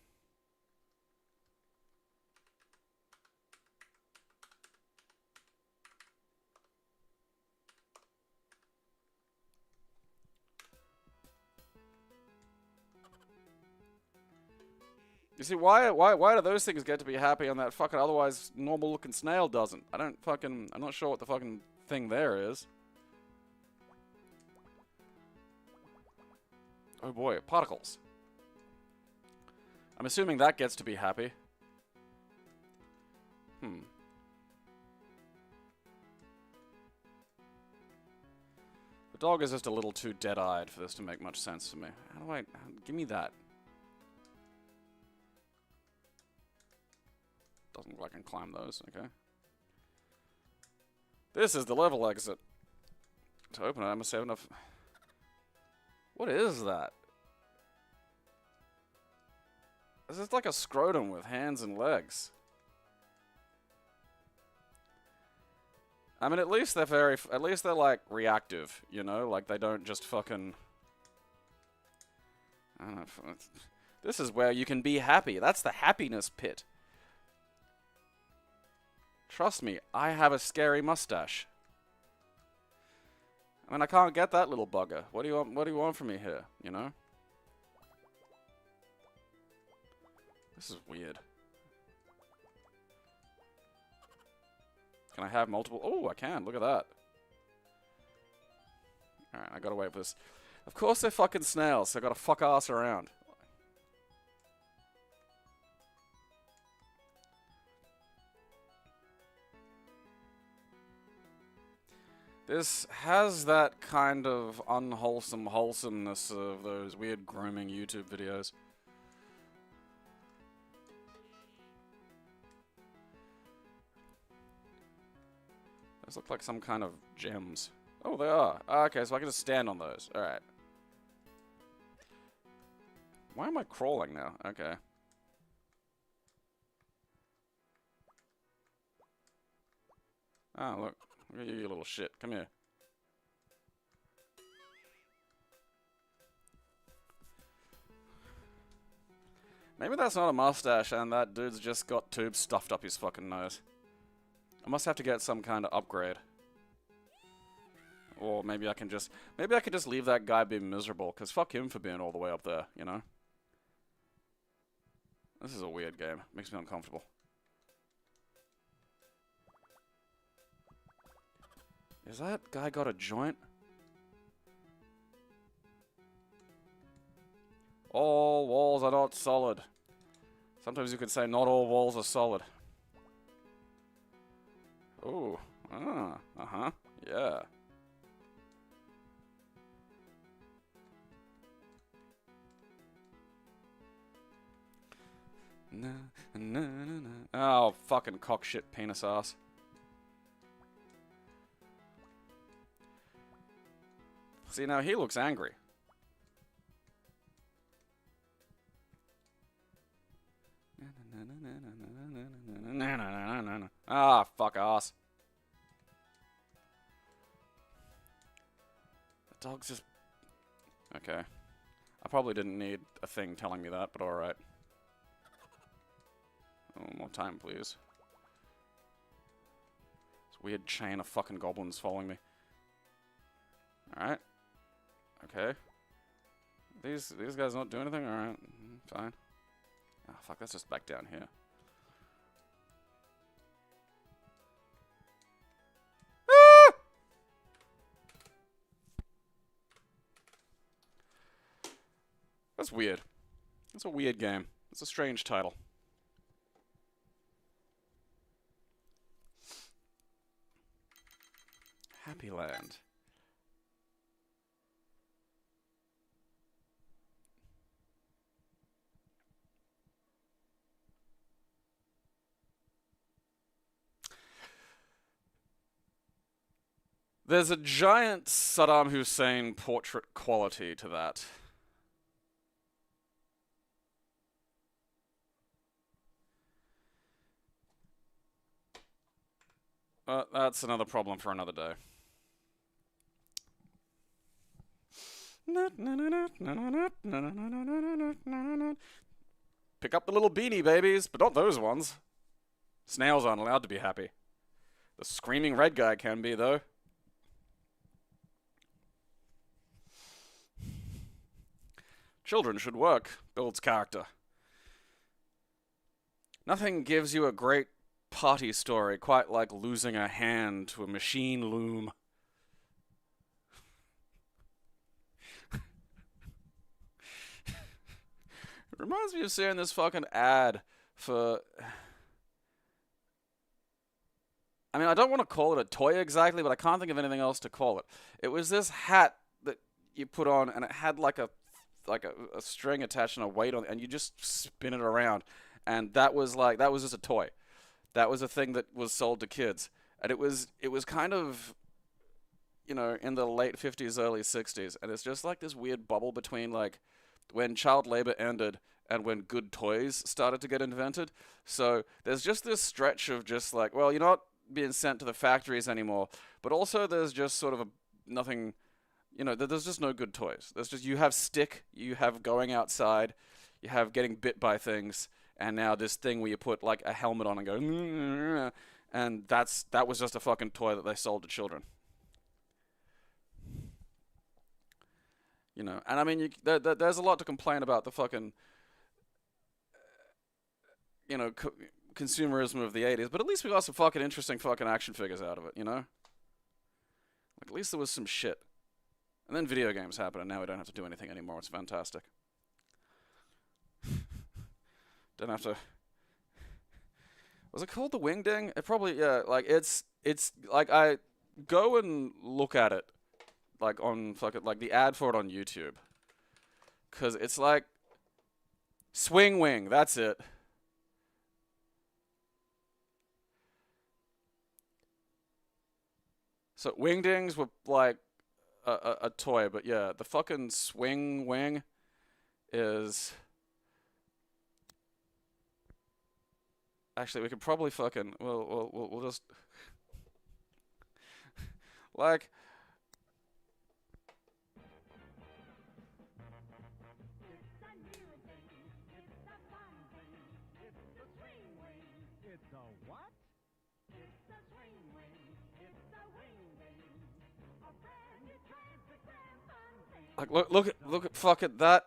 You see, why do those things get to be happy and that fucking otherwise normal looking snail doesn't? I'm not sure what the fucking thing there is. Oh boy, particles. I'm assuming that gets to be happy. The dog is just a little too dead-eyed for this to make much sense to me. How do I... give me that. Doesn't look like I can climb those, okay. This is the level exit. To open it, I must have enough... What is that? This is like a scrotum with hands and legs. I mean, at least they're like reactive, you know? Like they don't just fucking... I don't know. This is where you can be happy. That's the happiness pit. Trust me, I have a scary mustache. I mean, I can't get that little bugger. What do you want from me here, you know? This is weird. Can I have multiple? Oh, I can. Look at that. Alright, I gotta wait for this. Of course they're fucking snails, so I gotta fuck ass around. This has that kind of unwholesome wholesomeness of those weird grooming YouTube videos. Those look like some kind of gems. Oh, they are. Okay, so I can just stand on those. Alright. Why am I crawling now? Okay. Oh, look. Look at you, you little shit. Come here. Maybe that's not a mustache and that dude's just got tubes stuffed up his fucking nose. I must have to get some kind of upgrade. Or maybe I can just... Maybe I could just leave that guy being miserable, because fuck him for being all the way up there, you know? This is a weird game. Makes me uncomfortable. Is that guy got a joint? All walls are not solid. Sometimes you could say not all walls are solid. Ooh. Ah. Uh-huh. Yeah. Na, na, na, na. Oh, fucking cockshit penis ass. See, now he looks angry. Ah, fuck ass. The dog's just... Okay. I probably didn't need a thing telling me that, but alright. Oh, more time, please. This weird chain of fucking goblins following me. Alright. Okay. These guys don't do anything? Alright. Fine. Ah, fuck, that's just back down here. That's weird. It's a weird game. It's a strange title. Happy Land. There's a giant Saddam Hussein portrait quality to that. That's another problem for another day. Pick up the little beanie babies, but not those ones. Snails aren't allowed to be happy. The screaming red guy can be, though. Children should work. Builds character. Nothing gives you a great party story quite like losing a hand to a machine loom. It reminds me of seeing this fucking ad for... I mean, I don't want to call it a toy exactly, but I can't think of anything else to call it. It was this hat that you put on, and it had like a string attached and a weight on it, and you just spin it around. And that was just a toy. That was a thing that was sold to kids. And it was kind of, you know, in the late 50s, early 60s. And it's just like this weird bubble between like when child labor ended and when good toys started to get invented. So there's just this stretch of just like, well, you're not being sent to the factories anymore. But also there's just sort of nothing, you know, there's just no good toys. There's just, you have stick, you have going outside, you have getting bit by things. And now this thing where you put like a helmet on and go, and that was just a fucking toy that they sold to children. You know, and I mean, there's a lot to complain about the fucking, you know, consumerism of the 80s, but at least we got some fucking interesting fucking action figures out of it, you know? Like, at least there was some shit. And then video games happened, and now we don't have to do anything anymore. It's fantastic. Don't have to... Was it called the Wingding? It probably, yeah, like, it's like, I go and look at it, like, on fucking, like, the ad for it on YouTube. Because it's like, Swing Wing, that's it. So, Wingdings were, like, a toy, but yeah, the fucking Swing Wing is... Actually, we could probably fucking... We'll just... like... Like, look at fucking that.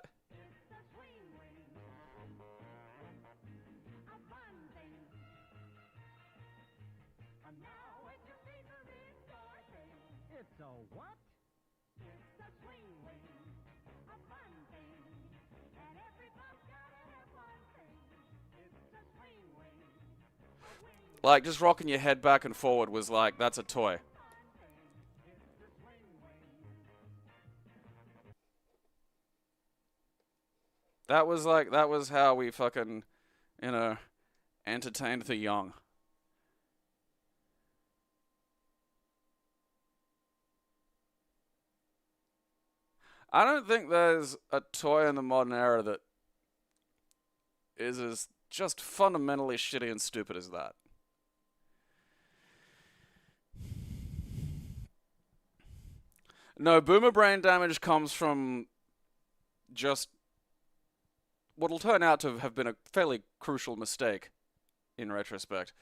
Like, just rocking your head back and forward was like, that's a toy. That was how we fucking, you know, entertained the young. I don't think there's a toy in the modern era that is as just fundamentally shitty and stupid as that. No, boomer brain damage comes from just what'll turn out to have been a fairly crucial mistake in retrospect.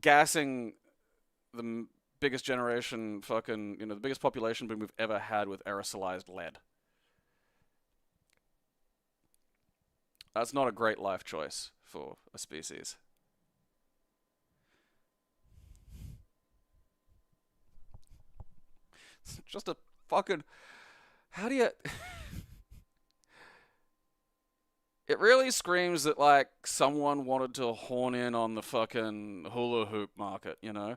Gassing the biggest generation fucking, you know, the biggest population boom we've ever had with aerosolized lead. That's not a great life choice for a species. It's just a fucking... How do you... It really screams that, like, someone wanted to horn in on the fucking hula hoop market, you know?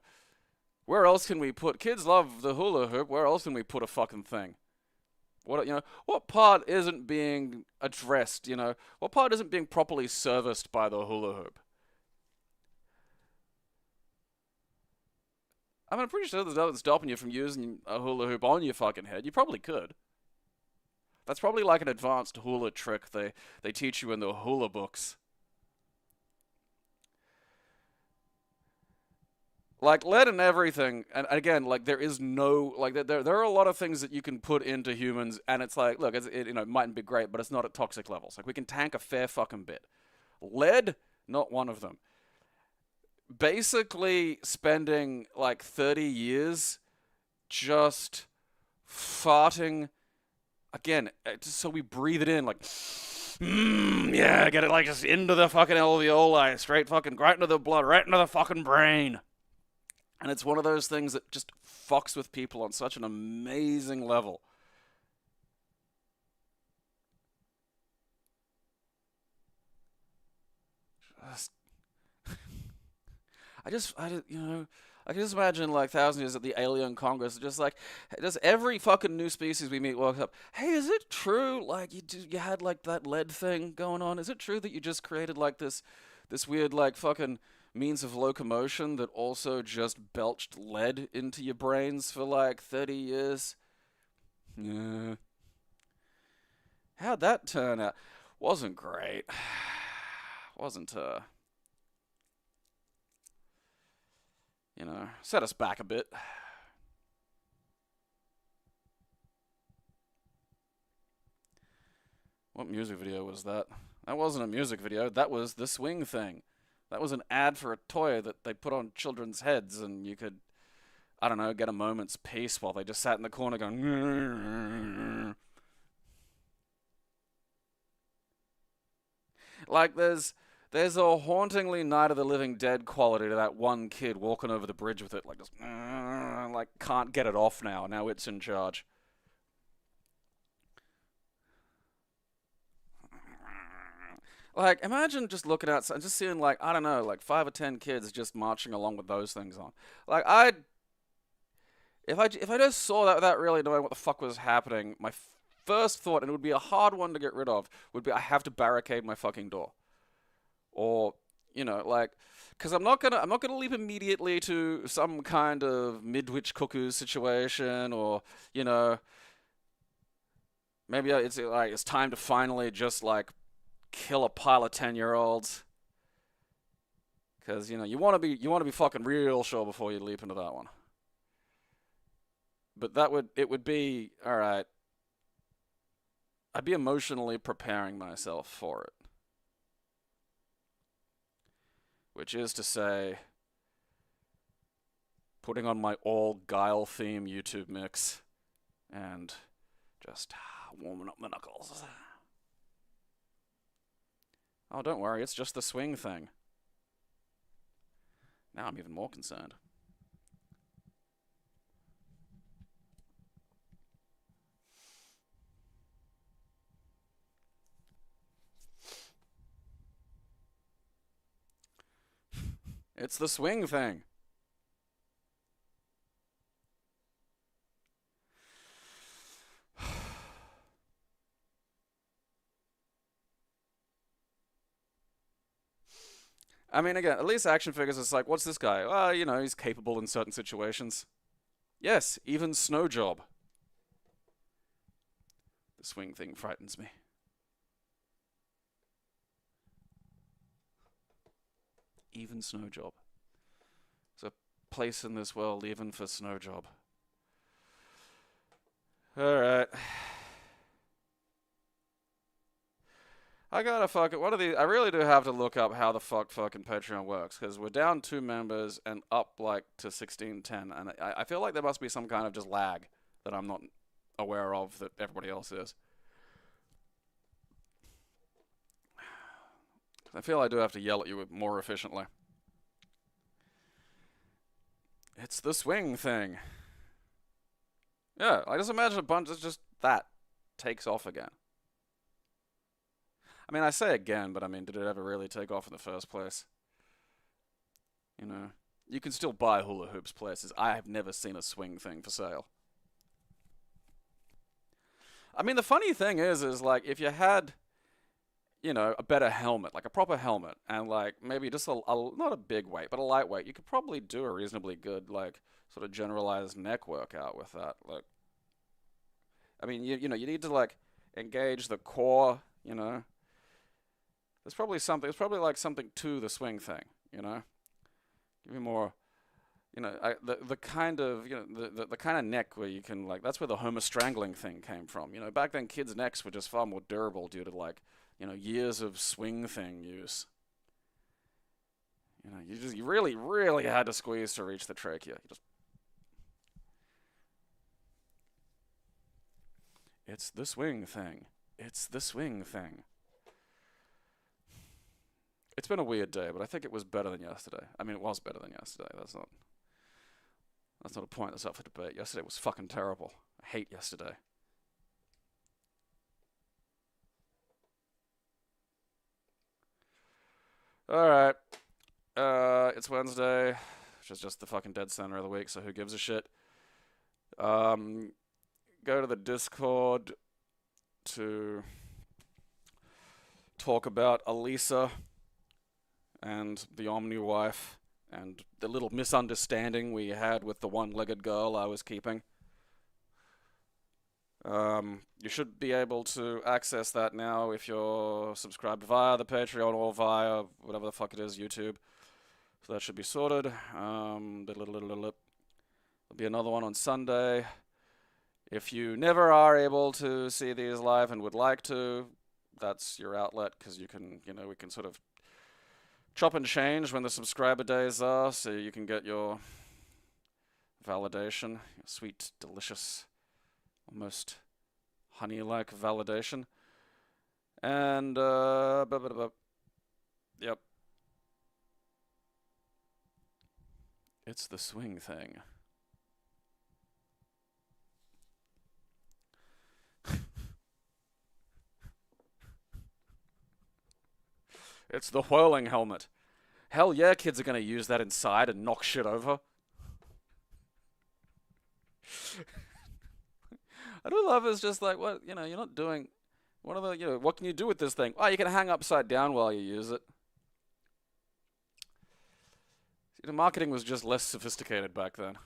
Where else can we put... Kids love the hula hoop. Where else can we put a fucking thing? What, you know, what part isn't being addressed, you know? What part isn't being properly serviced by the hula hoop? I mean, I'm pretty sure there's nothing stopping you from using a hula hoop on your fucking head. You probably could. That's probably like an advanced hula trick they teach you in the hula books. Like, lead and everything, and again, like, there is no, like, there are a lot of things that you can put into humans, and it's like, look, you know, it mightn't be great, but it's not at toxic levels. Like, we can tank a fair fucking bit. Lead, not one of them. Basically spending, like, 30 years just farting, again, just so we breathe it in, like, yeah, get it, like, just into the fucking alveoli, straight fucking, right into the blood, right into the fucking brain. And it's one of those things that just fucks with people on such an amazing level. You know, I can just imagine, like, 1,000 years at the Alien Congress, just like, does every fucking new species we meet walk up, hey, is it true, like, you had, like, that lead thing going on? Is it true that you just created, like, this weird, like, fucking means of locomotion that also just belched lead into your brains for, like, 30 years? Yeah. How'd that turn out? Wasn't great. Wasn't, you know, set us back a bit. What music video was that? That wasn't a music video. That was the swing thing. That was an ad for a toy that they put on children's heads, and you could, I don't know, get a moment's peace while they just sat in the corner going... Like, there's a hauntingly Night of the Living Dead quality to that one kid walking over the bridge with it, like, just... like, can't get it off now. Now it's in charge. Like, imagine just looking outside and just seeing, like, I don't know, like 5 or 10 kids just marching along with those things on. Like, if I just saw that without really knowing what the fuck was happening, my first thought, and it would be a hard one to get rid of, would be I have to barricade my fucking door. Or, you know, like, because I'm not gonna leap immediately to some kind of midwich cuckoo situation, or, you know, maybe it's like it's time to finally just, like, kill a pile of 10-year-olds, because, you know, you want to be fucking real sure before you leap into that one. But it would be, all right, I'd be emotionally preparing myself for it, which is to say, putting on my all Guile theme YouTube mix and just warming up my knuckles. Oh, don't worry, it's just the swing thing. Now I'm even more concerned. It's the swing thing. I mean, again, at least action figures, it's like, what's this guy? Well, you know, he's capable in certain situations. Yes, even Snow Job. The swing thing frightens me. Even Snow Job. There's a place in this world even for Snow Job. Alright. I gotta fucking, what are these? I really do have to look up how the fucking Patreon works, because we're down 2 members and up, like, to 1610, and I feel like there must be some kind of just lag that I'm not aware of that everybody else is. I feel I do have to yell at you more efficiently. It's the swing thing. Yeah, I just imagine a bunch of just that takes off again. I mean, I say again, but I mean, did it ever really take off in the first place? You know, you can still buy hula hoops places. I have never seen a swing thing for sale. I mean, the funny thing is like if you had, you know, a better helmet, like a proper helmet, and like maybe just not a big weight, but a lightweight, you could probably do a reasonably good like sort of generalized neck workout with that. Like, I mean, you know, you need to like engage the core. You know, there's probably something. There's probably like something to the swing thing. You know, give me more. You know, the kind of the kind of neck where you can like that's where the Homer strangling thing came from. You know, back then kids' necks were just far more durable due to like years of swing thing use. You know, you really really had to squeeze to reach the trachea. It's the swing thing. It's the swing thing. It's been a weird day, but I think it was better than yesterday. I mean, it was better than yesterday. That's not a point that's up for debate. Yesterday was fucking terrible. I hate yesterday. Alright. It's Wednesday, which is just the fucking dead center of the week, so who gives a shit? Go to the Discord to talk about Elisa and the Omni wife and the little misunderstanding we had with the one-legged girl I was keeping. You should be able to access that now if you're subscribed via the Patreon or via whatever the fuck it is, YouTube. So that should be sorted. There'll be another one on Sunday. If you never are able to see these live and would like to, that's your outlet, because you can, we can sort of chop and change when the subscriber days are, so you can get your validation, your sweet, delicious, almost honey-like validation. And, yep. It's the swing thing. It's the whirling helmet. Hell yeah, kids are going to use that inside and knock shit over. I do love it's just like, what, you're not doing, what are the, what can you do with this thing? Oh, you can hang upside down while you use it. See, the marketing was just less sophisticated back then.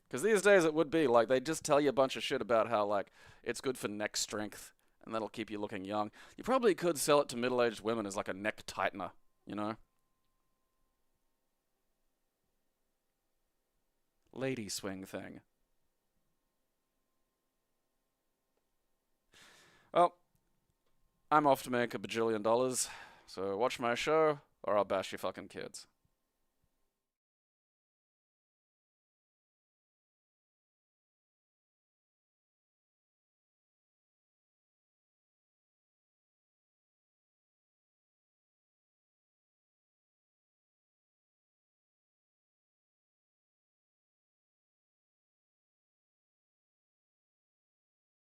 Because these days it would be, like, they just tell you a bunch of shit about how, like, it's good for neck strength, and that'll keep you looking young. You probably could sell it to middle-aged women as, like, a neck tightener, Lady swing thing. Well, I'm off to make $1 bajillion, so watch my show, or I'll bash your fucking kids.